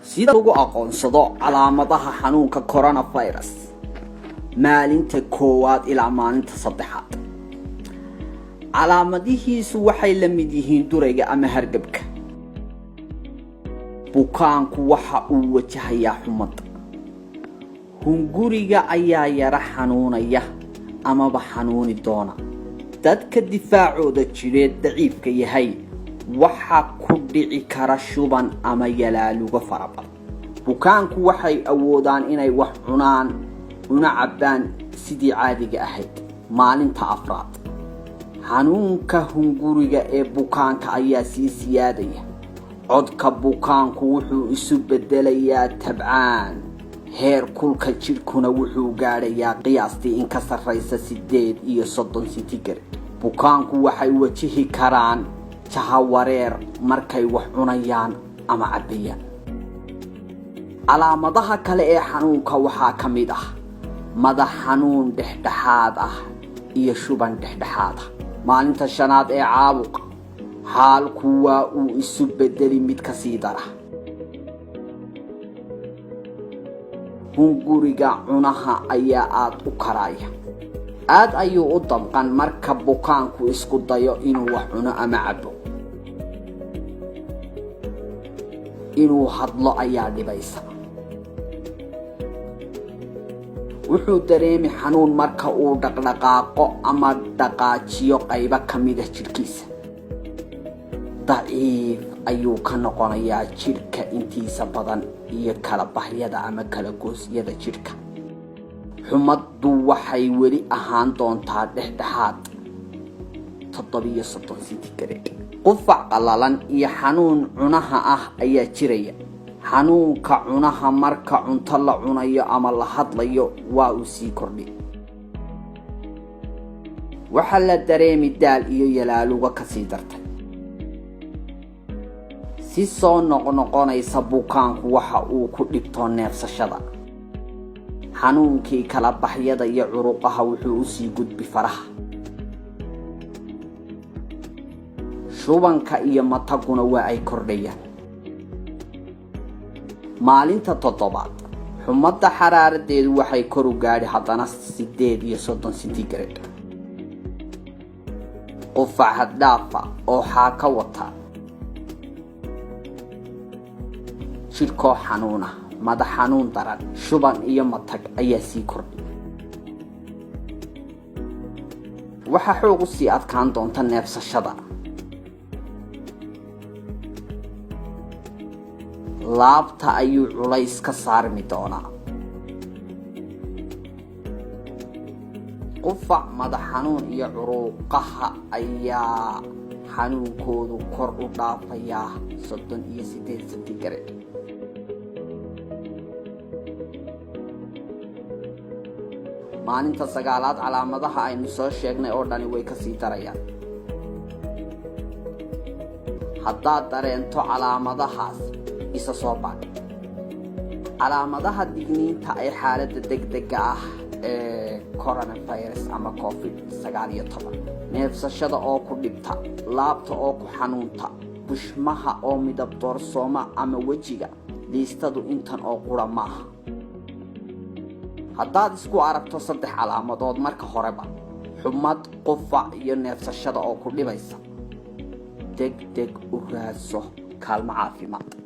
sida ugu aqoonsado calaamadaha xanuunka coronavirus maalinta koowaad ilaa maalinta saddexaad. Calaamadihiisu waxay la mid yihiin durayga ama hargabka. Bukaanku waxa uu wajahayaa xumad. Hunguriga ayaa yara xanuunaya amaba xanuuni doona. dadka difaacooda jireed daciifka yahay waxa ku dhici kara shuban ama yalaaluga farabad. Bukaanku waxay awoodaan inay wax cunaan una cabaan sidii caadiga ahayd maalinta afraad. xanuunka hunguriga ee bukaanka ayaa sii siyaadaya. codka bukaanku wuxuu isu bedelayaa tabcaan. heer kulka jirkuna wuxuu gaadhayaa qiyaastii in ka sarreysa 38 sentigrade. bukaanku waxay wajihi karaan jahawareer markay wax cunayaan ama cabayaan. calaamadaha kale ee xanuunka waxaa ka mid ah madax xanuun dhexdhexaad ah iyo shuban dhexdhexaad ah. maalinta shanaad ee caabuqa xaalku waa uu isu bedeli mid ka sii dara. hunguriga cunaha ayaa aad u karaya. aad ayuu u dabqan marka bukaanku isku dayo inuu wax cuno ama cabo. inuu hadlo ayaa dhibaysa. wuxuu dareemi xanuun marka uu dhaqdhaqaaqo ama dhaqaajiyo qaybo ka mid ah jirkiisa. daciif ayuu ka noqonayaa jirka intiisa badan iyo kala baxyada ama kala goosyada jirka. xumaddu waxay weli ahaan doontaa dhexdhexaad 37 sentigrade. qufac qalalan iyo xanuun cunaha ah ayaa jiraya. xanuunka cunaha marka cunto la cunayo ama la hadlayo waa uu sii kordhi. waxa la dareemi daal iyo yalaaluga ka sii dartay. si soo noqonaysa bukaanku waxa uu ku dhibto neefsashada. xanuunkii kala baxyada iyo curuqaha wuxuu u sii gudbi faraha. shubanka iyo mataguna waa ay kordhayaan. maalinta toddobaad xumadda xaraaradeedu waxay kor u gaadhi haddana 38 sentigrade. qufac haddaafa oo xaaka wata. jirkoo xanuuna, madax xanuun daran, shuban iyo matag ayaa sii kordhi. waxa xoog u sii adkaan doonta neefsashada. laabta ayuu culays ka saarmi doonaa. qufac, madax xanuun iyo curuqaha ayaa xanuunkoodu kor u dhaafayaa 38 sentigrade. maalinta sagaalaad calaamadaha aynu soo sheegnay oo dhani way ka sii darayaan. haddaad dareento calaamadahaas isa soo baadh. calaamadaha digniinta ay xaaladda degdega ah ee coronavirus ama COVID-19. neefsashada oo ku dhibta, laabta oo ku xanuunta, bushmaha oo midab doorsooma ama wejiga. liistadu intan oo qura maaha. haddaad isku aragto 3 calaamadood marka horeba xumad, qufac iyo neefsashada oo ku dhibaysa degdeg u raadso kaalmo caafimaad.